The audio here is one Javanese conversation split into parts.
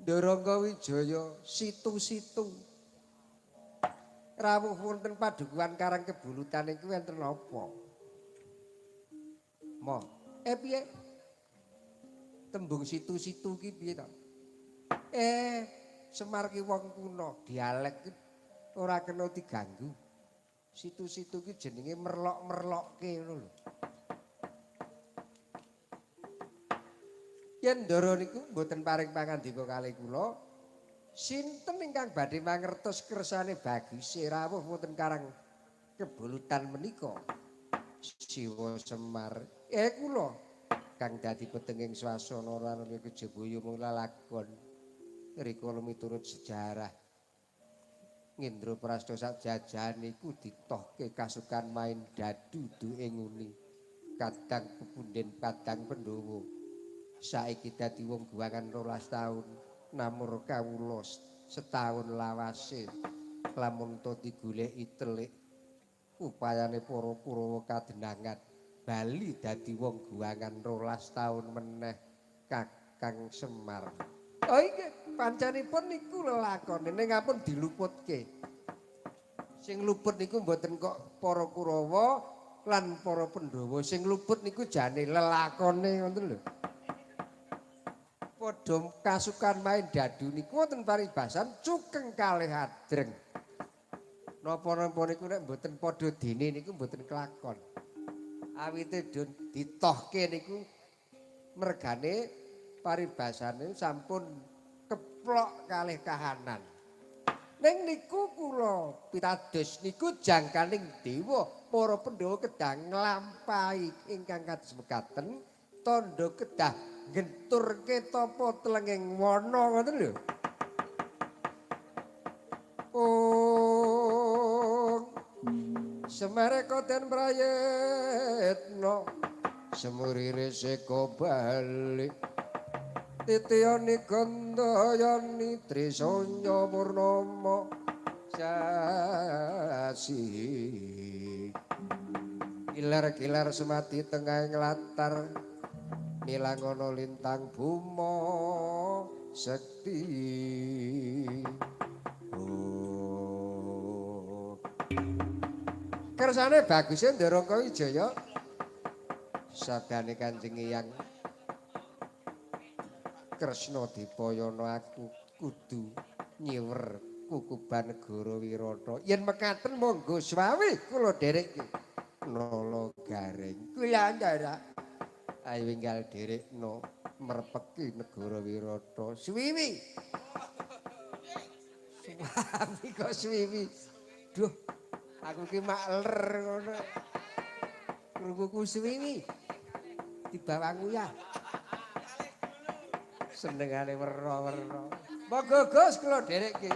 Ndorongko Wijaya situ-situ. Rawuh wonten padukuhan Karang Kebulutan iku enten apa? Mo. Piye? Tembung situ-situ ki piye to? Semar ki wong kuno, dialek ki ora kena diganggu. Situ-situ ki jenenge merlok-merlokke ngono lho. Yen Ndara niku mboten paring pangandika kalih kula, sinten ingkang badhe mangertos kersane Bagus rawuh wonten Karang Kebulutan menika? Siwa Semar. Kula kang dadi petenging swasana ranane kejebaya mung lalakon. Rikala miturut sejarah Ngendra Prasta sak jajan niku ditohke kasukan main dadu duke nguni. Kadang pepunden padang Pandhawa. Saiki dadi wong guwangan 12 taun, namur kawula setahun lawase. Lamun to digoleki telik upayane para Kurawa kadenangan bali dadi wong guwangan 12 taun meneh Kakang Semar. Oh iki pancenipun niku lelakone ning ampun diluputke. Sing luput niku mboten kok para Kurawa lan para Pandhawa, sing luput niku jane lelakone ngoten lho. Padha kasukan main dadu niku wonten paribasan cukeng kalih adreng. Napa-napa niku nek mboten padha dene niku mboten kelakon. Awite ditohke niku mergane paribasane sampun keplok kalih kahanan. Ning niku kula pitados niku jangkaning dewa para Pandhawa kedah nglampahi ingkang kados mekaten tandha kedah genturke tapa telenging wana ngoten lho. Semareka den prayitna semurire seka bali titiyani gandayani trisanya purnama sasi kilar-kilar semati tengahing latar milangono lintang buma sekti. Kersane Baguse Ndorongko Wijaya sabdane Kanjeng Hyang Kresna Dipayana aku kudu nyiwer kukuban negara Wirata. Yen mekaten monggo swawi kula dherek nala garing. Kula Ndara ayo enggal dherekno merpeki negara Wirata. Suwiwi. Suwi kok suwiwi. Duh, aku ki makler ngono. Krunguku suwiwi. Dibawang ya. Senengane werna-werna. Monggo Gus kula dherekke.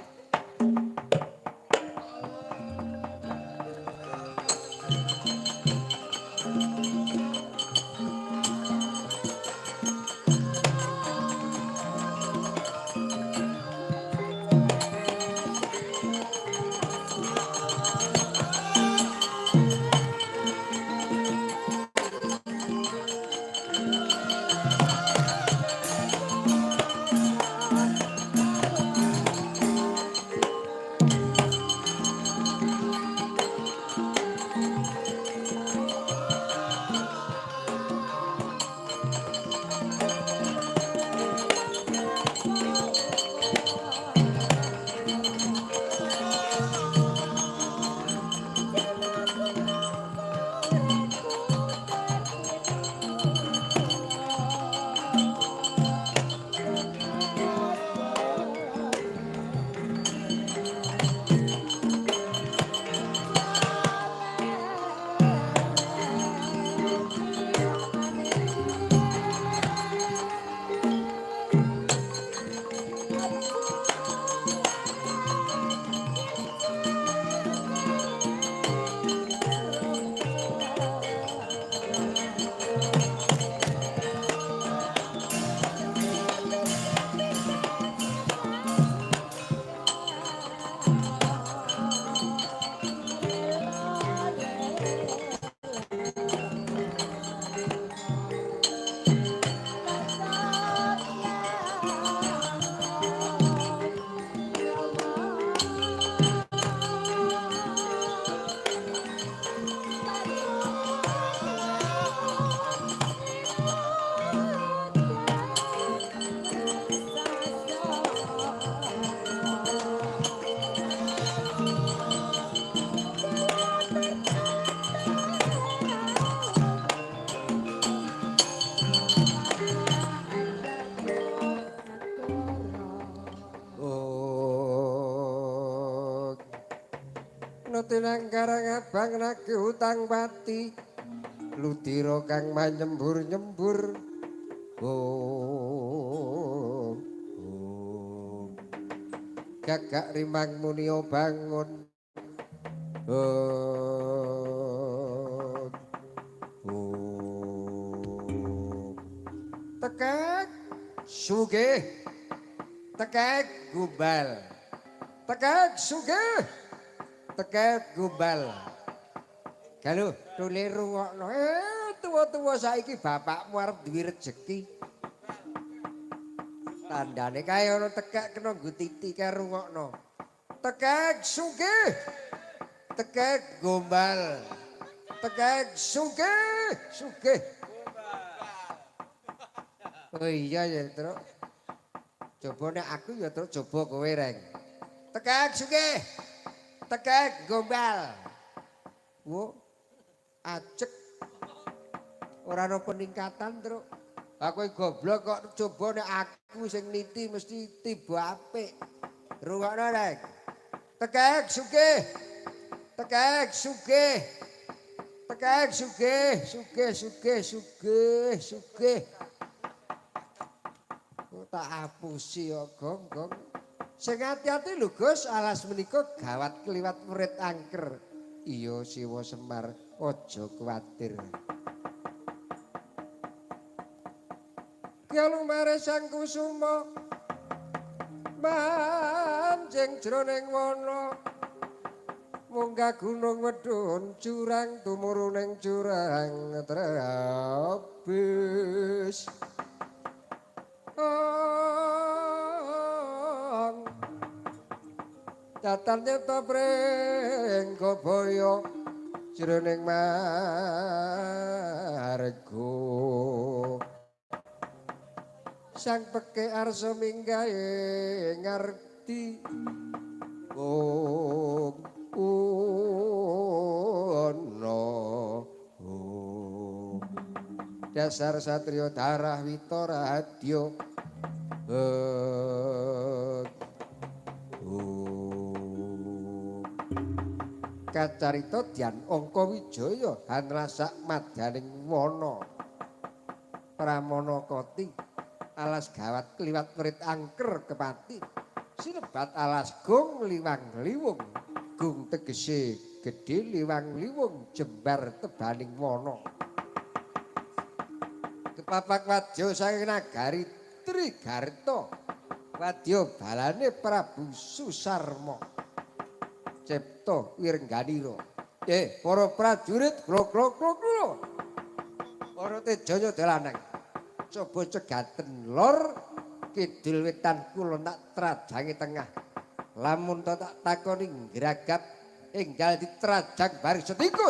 Nutinang karang abang nage utang pati ludira kang manyembur-nyembur oh gagak rimang munio bangun oh tekek sugih tekek gumbal tekek sugih tekek gumbal kalau tulir rungokno tua-tua saiki bapakmu arep duwe rejeki tandane kae ana tekek kena nggo titi kae rungokno tekek sugih tekek gombal tekek sugih sugih oh iya ya Truk coba nek aku ya Truk coba kowe reng tekek sugih tekek gombal wo acek ora ana peningkatan Truk aku goblok kok coba nek aku sing niti mesti tiba apik rungokno reng tekek sugih tekek sugih tekek sugih sugih sugih sugih sugih tak apusi ya gong sing ati-ati lho Gus alas menika gawat kliwat murid angker iya Siwa Semar aja kuwatir Kalumare sang kusuma manjing jroning wana munggah gunung medun jurang tumuruning jurang trabis Tatan nyata prengko boyo jroning margo sang peke arsa minggahe ngarti dasar satrio darah witora hadyo kacarita Dyan Angka Wijaya hanrasak madyaning wana Pramana Koti alas gawat kliwat murid angker kepati sinebat alas gong liwang liwung gung tegese gedhe liwang liwung jembar tebaning wana kepapak wadya saking nagari Trigarta wadya balane Prabu Susarma Cipta Wirengganira para prajurit klok-klok para tejanya dalanang coba cegaten lor kidul wetan kulon tak trajangi tengah lamun tak takoni ngragap enggal ditrajang bareng sediko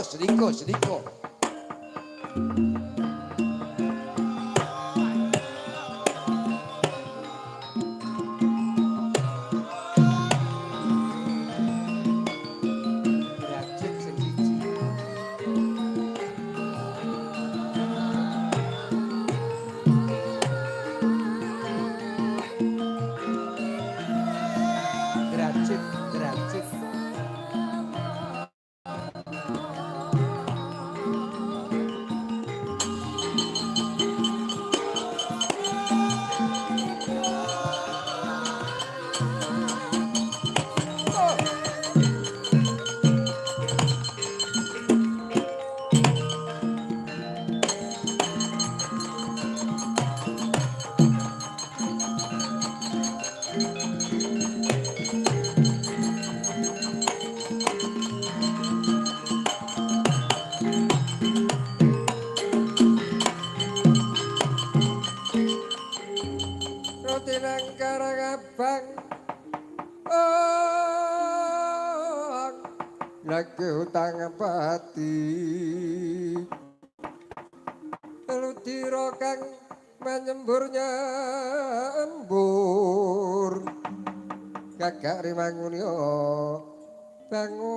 lagi utang pati ludira kang menyemburnya embur gagak rimangunyo bangun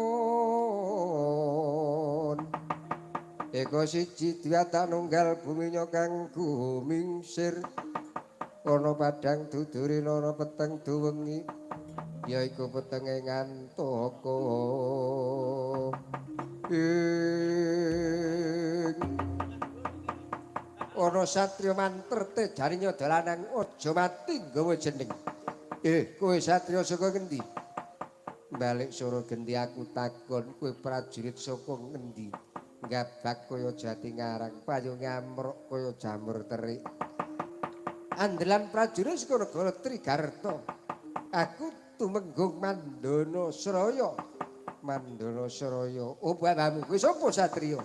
eko siji diwata nunggal buminya kang gumingsir ana padang dudurin ana peteng duwengi yaiku petenge ngantaka ana satriya mantrete jarinya dalanang aja mati nggawa jeneng kowe satriya saka ngendi balik sura gendi aku takon kowe prajurit saka ngendi gabak kaya jati ngarang payu ngamruk kaya jamur terik andelan prajurit saka negara Trigarta aku tumenggung Mandana Sraya oh babamu kowe sapa satriya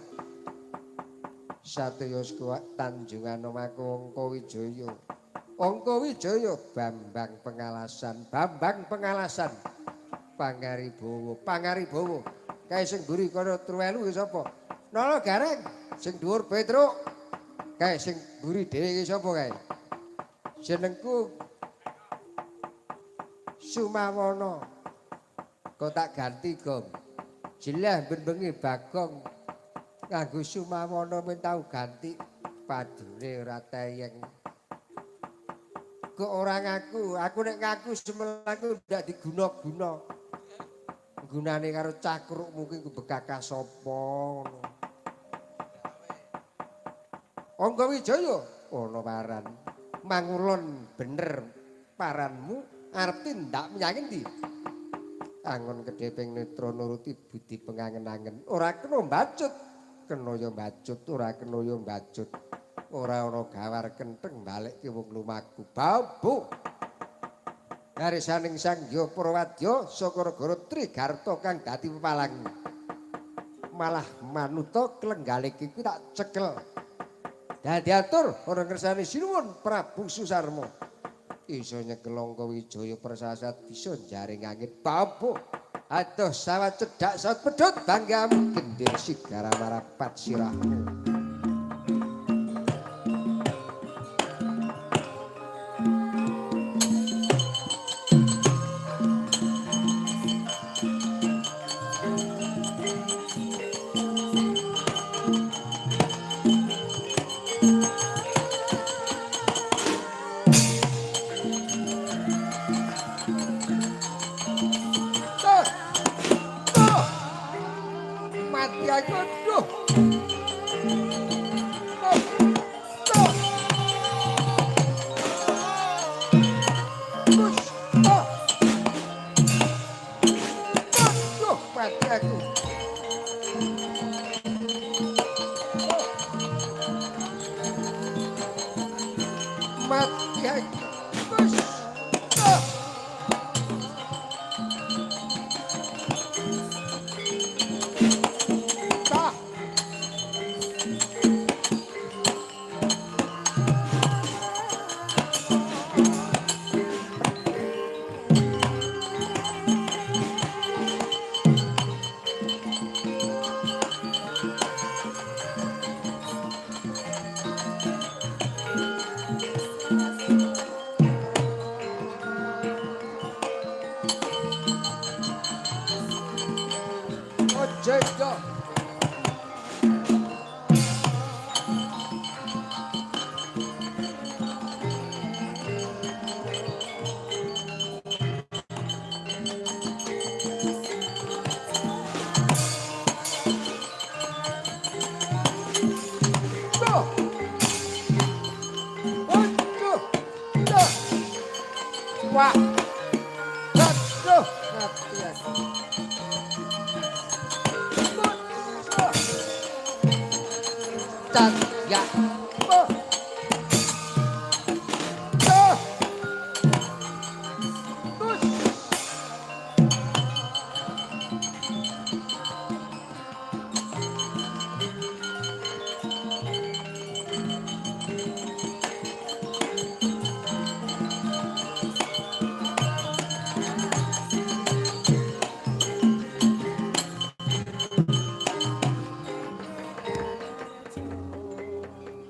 satriya saka Tanjungan Omako Angkawijaya Angkawijaya Bambang Pengalasan Pangaribawa kae sing mburi kana Truwelu sapa Nala Gareng sing dhuwur Petruk kae sing mburi dhewe iki sapa kae jenengku Sumawana kok tak ganti gong jelah bengi Bagong nganggo Sumawana men tau ganti padune ora teyeng kok ora ngaku nek ngaku semelaku ndak diguna-guna gunane karo cakruk mungkin kebekaka sapa ngono Angkawijaya ana paran mangulon bener paranmu arep tindak menyang endi angon kedheping netra nuruti budi pengangen-angen ora kena mbacut kena ya mbacut ora kena ya mbacut ora ana gawar kentheng balekke wong lumaku babu garisaning Sang Hyang Prawadya saka negara Trigarta kang dadi pepalang malah manuta klenggalik iku tak cekel dadi atur ora ngersani sinuwun Prabu Susarma iso nyekel Angkawijaya prasasat bisa jaring angin babu adoh sawat cedhak sawat pedhot banggamu gendhir sigara marapat sirahmu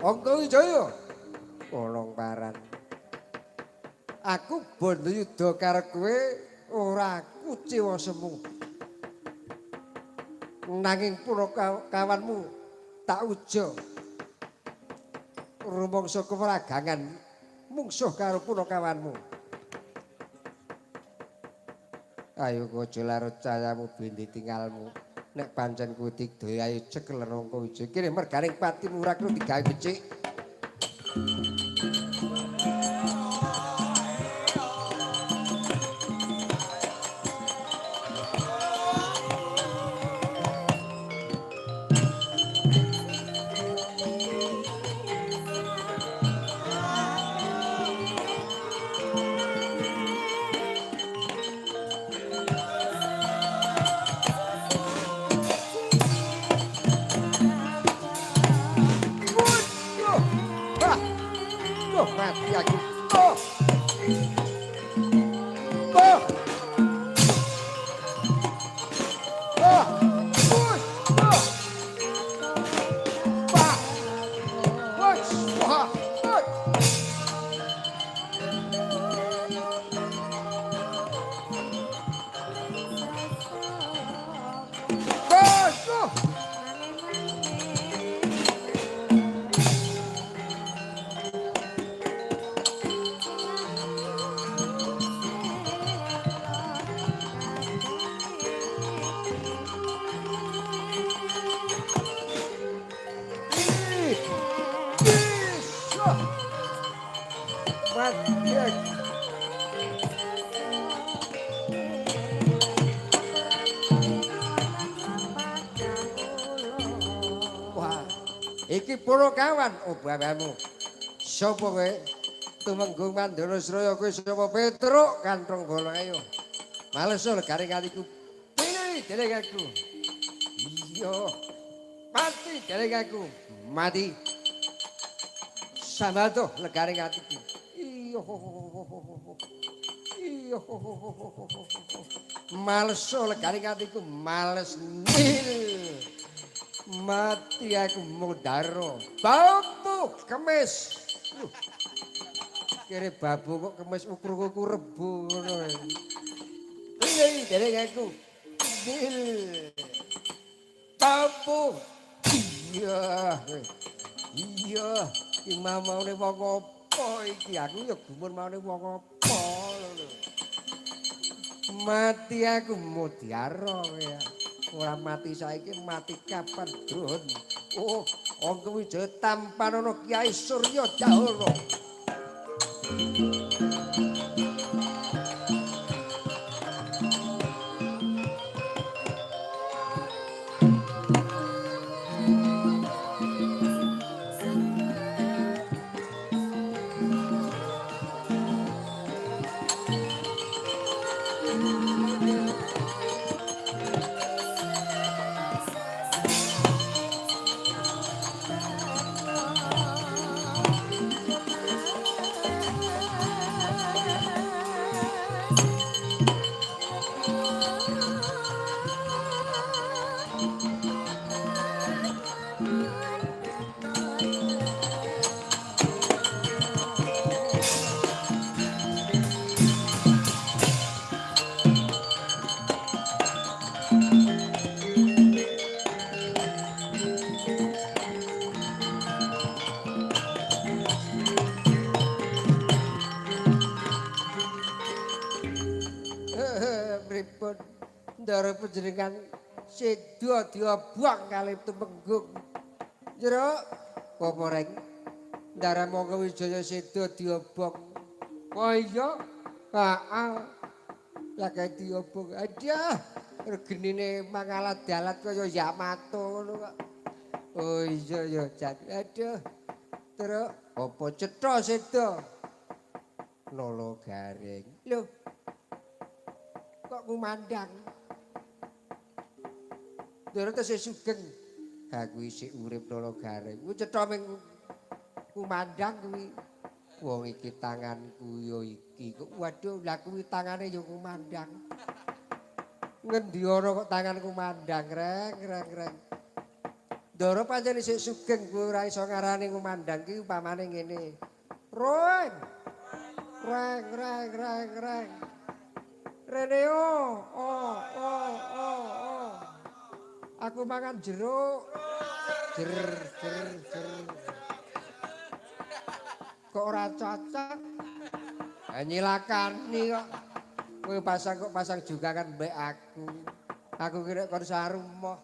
Angkawijaya ana paran aku bondo yuda karo kowe ora kuciwa semu nanging punakawanmu tak uja rumangsa kewragangan mungsuh karo punakawanmu. Ayo aja larut cayamu bindi tinggalmu. Nek pancen kuwi digdaya ayo cekel rangka ijo. Kene merganing pati murak lu digawe becik. Mati aku. Oh. Oh. Oh. Oh. Pak. Wes. Wah. Wah, iki Punakawan, oh babamu. Sapa kowe? Tumenggung Mandana Sraya kowe sapa Petruk kantong bolong ayo. Males garing atiku. Pilih dening aku. Iya. Mati dening aku. Mati. Samado legaring atiku. Iya. Iya. Males legaring atiku, males nil. Mati aku mudaro. Babu kemis. Kira babu kok kemis ukur-ukur rebu ngono. Iya dereng aku. Nil. Babu. Iya. Iya, iki maune wong apa iki? Aku ya gumun maune wong apa lho. Mati aku mutiara ya. Ora mati saiki mati kapan, Dun? Oh, Angga Wijaya tampan ana Kyai Surya Dahana. Pripun ndara panjenengan sedo diobong kalih Tumenggung. Jero apa reng? Ndara Angga Wijaya sedo diobong. Oh iya? Heeh. Lah kae diobong. Aduh, regenine mangalat dalat kaya Yamato ngono kok. Oh iya ya, Jan. Aduh. Terus apa cetha sedo? Nolo garing. Lho. Kok kumandang? Ndara tesih sugeng. Aku isih urip nolo garing. Ku cetha ming kumandang kuwi. Wong iki tanganku ya iki. Waduh, lah kuwi tangane ya kumandang. Ngendi ana kok tangan kumandang, reng. Ndara pancen isih sugeng kuwi ora iso ngarani kumandang ki upamane ngene. Reng. Reng. Reneo. Oh. Aku mangan jeruk. Jer. kok ora cocok. Nyilakani kok. Kowe kok pasang juga kan mbek aku. Aku kira kon sarumoh.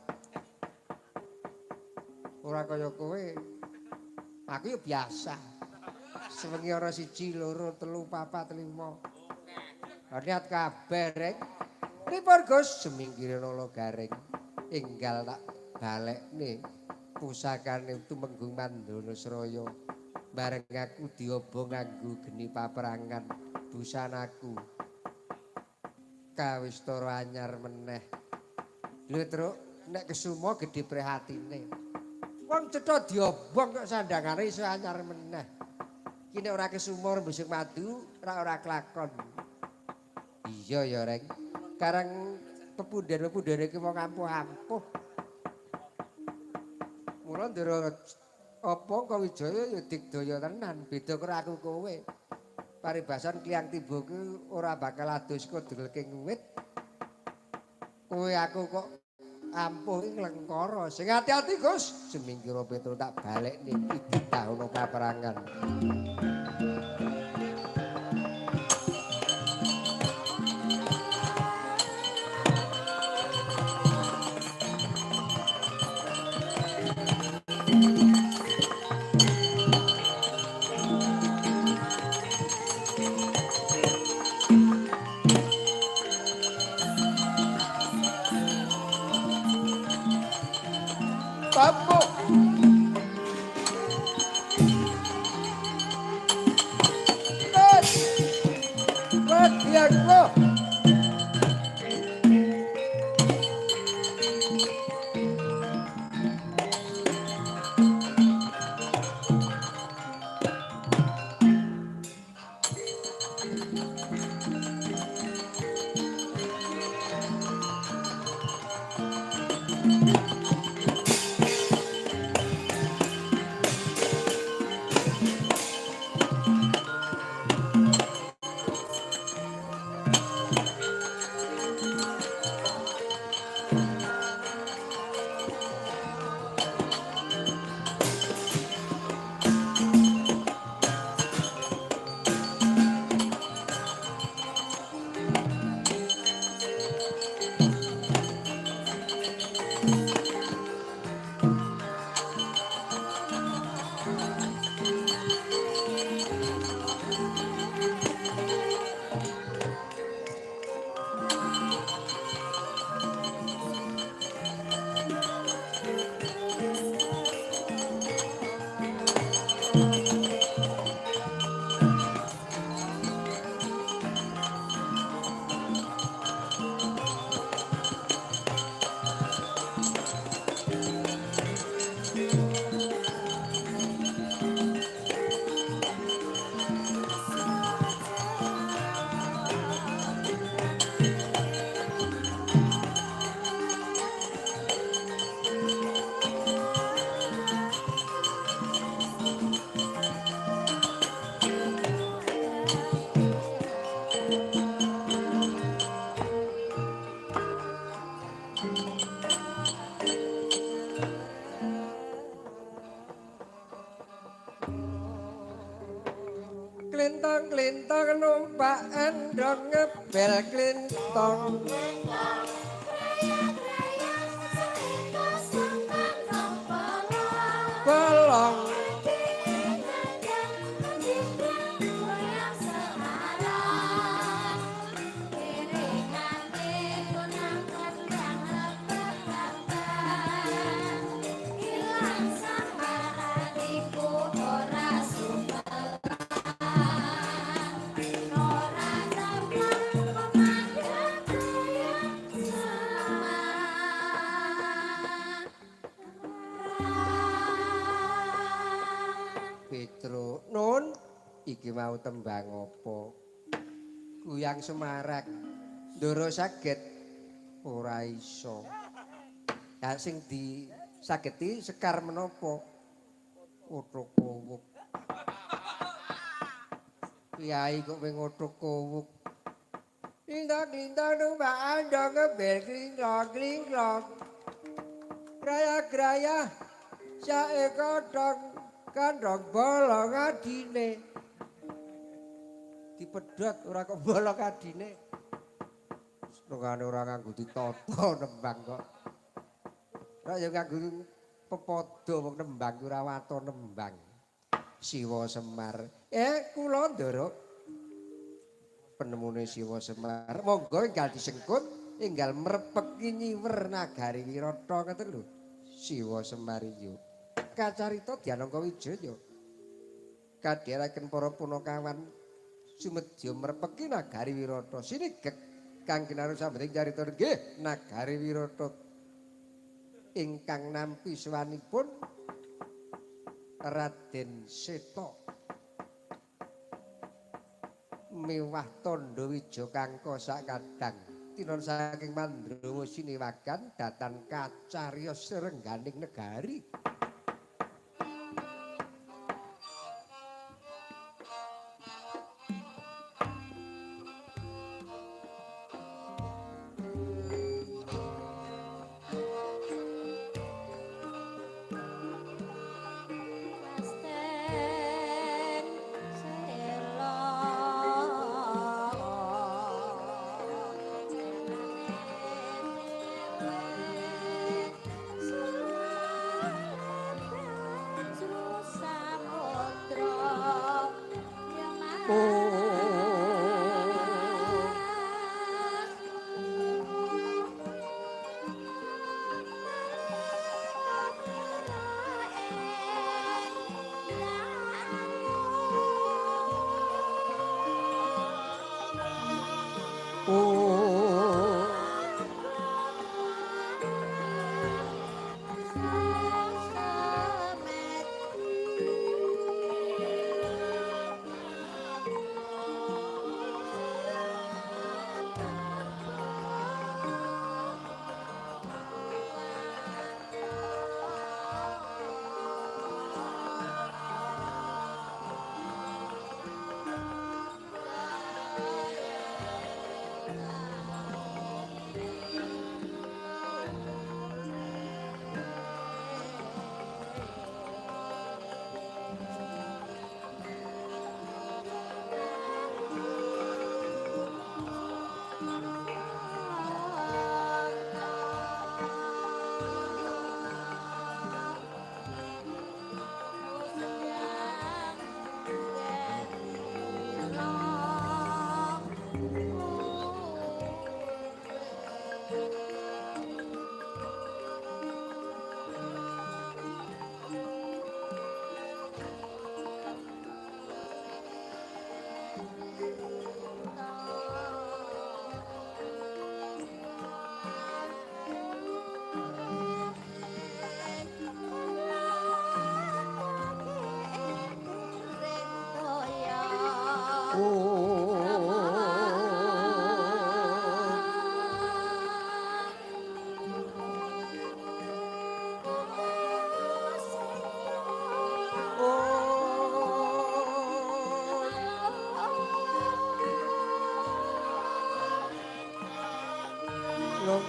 Ora kaya kowe. Aku ya biasa. Sewengi ora 1, 2, 3, 4, 5. Niat kabeh rek. Pripun Gus? Semingkire nolo garing. Enggal tak balekne pusakane Tumenggung Mandana Sraya. Bareng aku diobong nganggo geni paperangan busanaku. Kawistara anyar meneh. Lho Truk, nek kesumo gedhe prihatine. Wong cetha diobong kok sandangane iso anyar meneh. Ki nek ora kesumo mbusuk madu, ora kelakon. Iya ya, Reng. Karang pepundhen-pepundhen iki wong ampuh-ampuh. Mula ndara apa Kawijaya ya digdaya tenan, beda karo aku kowe. Paribasan Klyang Timba ku ora bakal adus kodhelke wit. Kowe aku kok ampuh ing lengkara. Sing ati-ati Gus, semingkira Petro tak balekne iki taun paperangan. Papo. Diago. Klintong-klintong numpak endong ngebel klintong. Bolong. Petro, Nun, iki mau tembang apa? Kuyang Semarak. Ndara saged ora iso. Ya sing disageti sekar menapa? Uthuk kuwuk. Kyai kok wing uthuk kuwuk. Lintang-lintang numpak andong ngebel klinglong-klinglong. Graya-graya sae kodhong kandhong bolong adine. dipedhot ora kok bolok adine. Setengane ora nganggo ditata nembang kok. Ora ya nganggo pepodo wong nembang ora wato nembang. Siwa Semar. Kula ndara penemune Siwa Semar. Monggo enggal disengkut, enggal mrepeki nyiwer nagari Wirata ngoten lho. Siwa Semar iyo. Kacarita Dyanangka Wijaya. Kadheraken para punakawan sumedya mrepeki nagari Wirata. Sinigek Kang Kinaru sambeting carita nggih nagari Wirata ingkang nampi sawanipun Raden Seta miwah Tandha Wijakangka sakadang tinon saking Mandrawa Siniwagan datan kacariyos rengganing negari.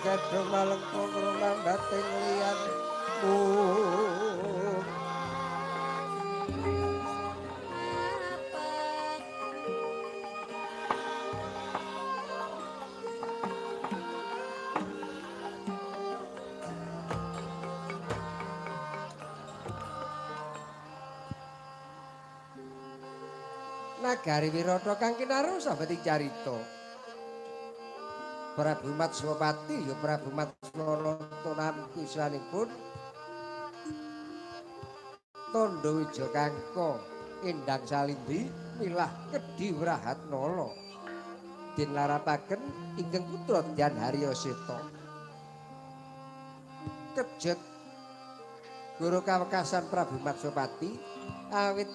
Kedhong malengkung rumambating liyan Nagari Wirata Kang Kinaru sabeting carita Prabu Matswapati ya Prabu Matswarata nampi swanipun Tandha Wijakangka Endang Salindri milah Kedhi Wrahatnala den larapaken ingkang putra Dyan Harya Seta kejet guru kawekasan Prabu Matswapati awit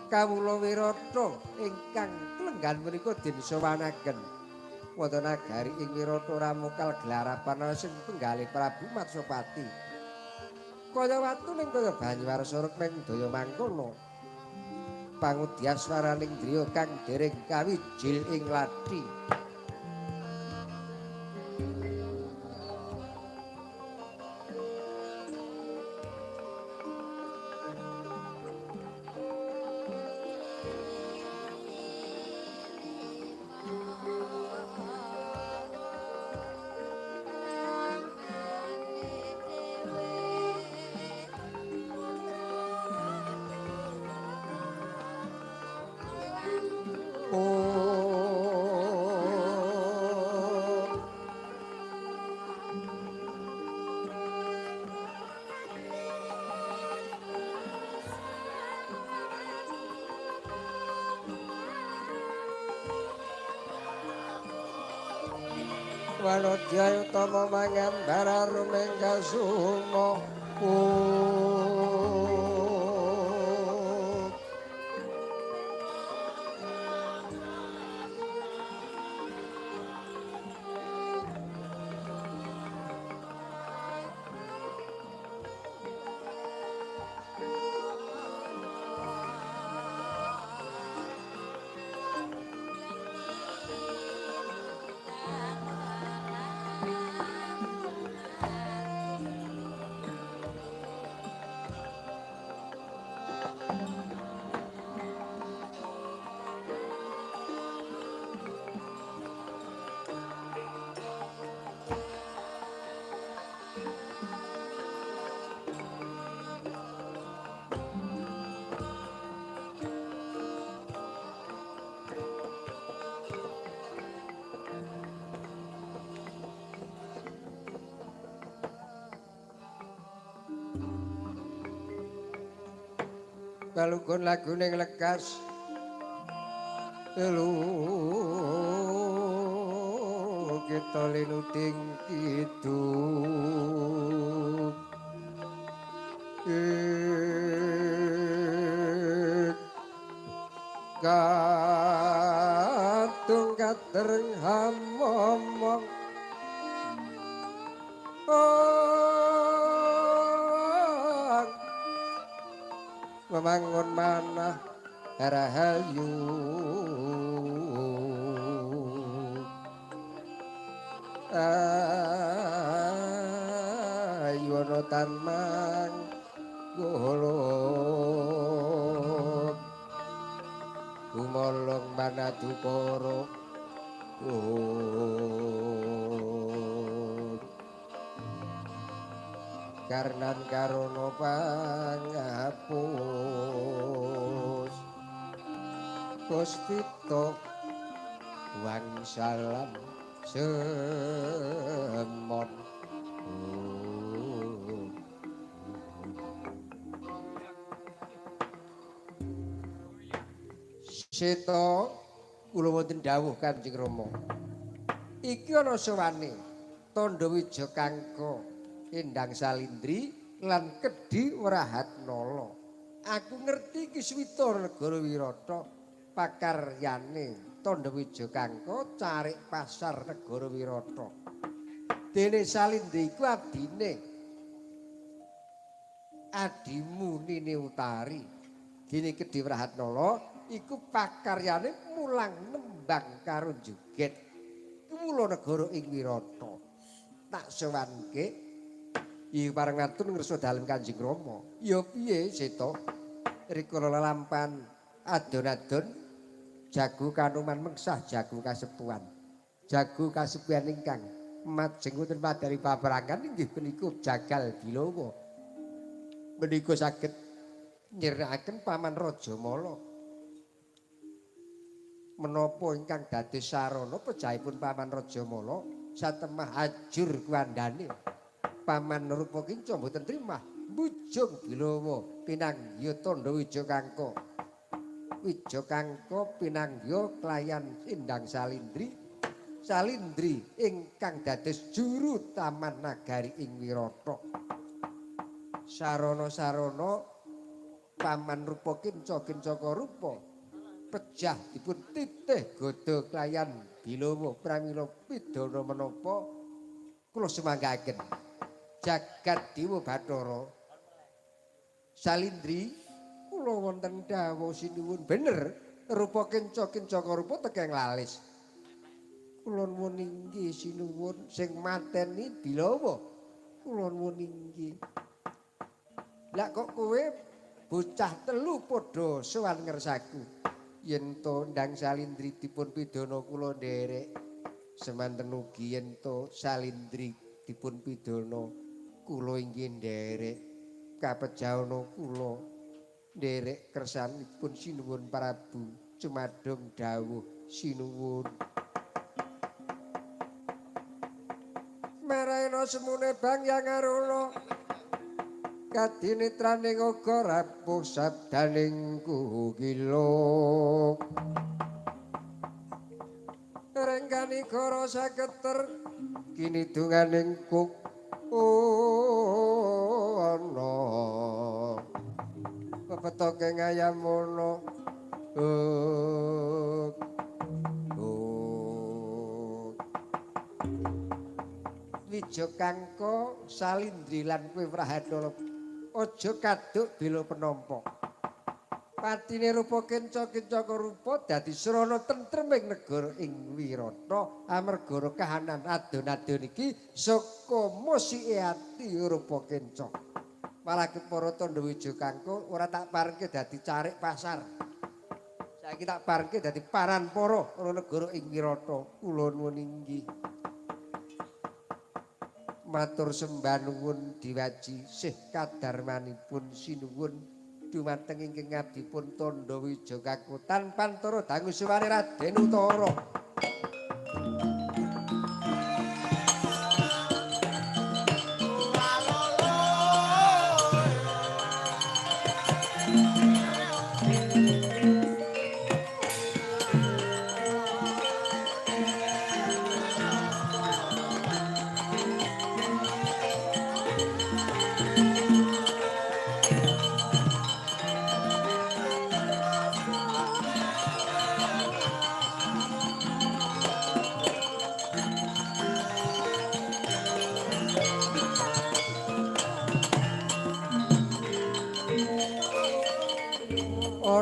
kawula Wirata ingkang lenggan menika den sowanaken wonten nagari ing Wirata ramukal glarapan sing penggalih Prabu Matswapati. Kaya watu ning kaya Banyuwarsa rekmeng daya mangkono. Pangudyaswaraning driya kang dereng kawijil ing lathi. Wanodya utama mangan bararumeng kasuma. Kalugon laguning lekas telu kita linuting kidung katung katereng hamomong memangun manah rahayu ayono tanmang golok gumolong manadu poro karnan karono pangapus puspito wangsalan semon Seta kula wonten dawuh Kanjeng Rama iki ana sowane Tandha Wijakangka Endang Salindri lan Kedhi Wrahatnala. Aku ngerti iki Swita negara Wirata pakaryane Tandha Wijakangka carik pasar negara Wirata. Dene Salindri iku adimu Nini Utari. Dene Kedhi Wrahatnala iku pakaryane mulang nembang karo joget. Mula negara ing Wirata. Tak sowanke iki pareng matur ngersa dalem Kanjeng Rama. Ya piye Seta? Rikala lampahan adon-adon jago kanuman mengsah jago kasepuhan. Jago kasepuhan ingkang majeng wonten padari paperangan inggih punika jagal Bilawa. Menika saged nyirnakaken Paman Rajamala. Menapa ingkang dados sarana pejahipun Paman Rajamala satemah ajur kuandhane. Paman Rupakinca mboten trimah mbujung Bilawa pinanggya Tandha Wijakangka. Wijakangka pinanggya klayan Endang Salindri. Salindri ingkang dados juru taman nagari ing Wirata. Sarana-sarana Paman Rupakinca Kincaka Rupa pejah dipun titih gada klayan Bilawa pramila pidana menapa kula semanggaken. Jagat Dewa Bathara Salindri kula wonten dawuh sinuwun bener Rupakinca Kincaka Rupa tekeng lalis. Kula nuwun inggih sinuwun sing mateni Bilawa. Kula nuwun inggih. Lah kok kowe bocah telu padha sowan ngersaku. Yen to Ndang Salindri dipun pidana kula nderek semanten ugi yen to Salindri dipun pidana kula inggih nderek kapejahana kula nderek kersanipun sinuwun Prabu Cumadung dawuh sinuwun Maraena semune Bang Yang Arono kadinitraning uga rapuh sabdaning kukila renggan manigara saketer kini dunganing kuk ana pepetoke ngayamono Wijo kangko salindri lan kowe Prahandala aja kaduk bela penampa. Patine rupa kenca-kenca rupa dadi srana tentreming negara ing Wirata amarga kahanan adon-adon iki saka musike ati rupa kenca. Malah para tandha Wijo kangko ora tak parengke dadi carik pasar. Saiki tak parengke dadi paranpara ana negara ing Wirata. Kula nuwun inggih. Matur sembah nuwun diwaji sih kadarmanipun sinuwun dumateng ingkang ngabdipun Tandha Wija Kakung tanpantara dangu suwane Raden Utara.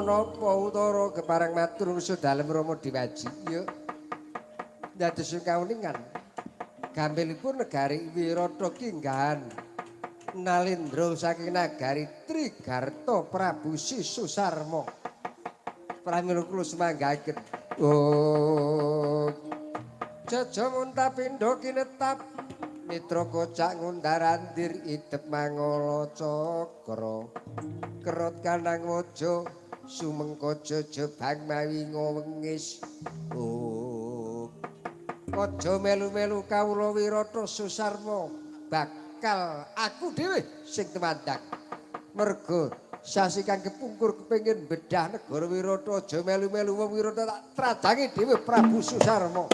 Napa Utara kepareng matur nuwun dalem Rama Diwaji. Ya. Dados kawuningan. Gampilipun negari Wirata kinggahan Nalendra saking nagari Trigarta Prabu Sisusarma. Pramila kula semanggaken. Jaja muntapindha kinetap Mitra kocak ngundarandir idep mangala cakra. Kerot kanang waja sumengko jebang mawi ngowengis. Aja melu-melu kawula Wirata Susarma bakal aku dhewe sing temandang. Merga sasi kang kepungkur kepengin bedah negara Wirata aja melu-melu wong Wirata tak tradangi dhewe Prabu Susarma.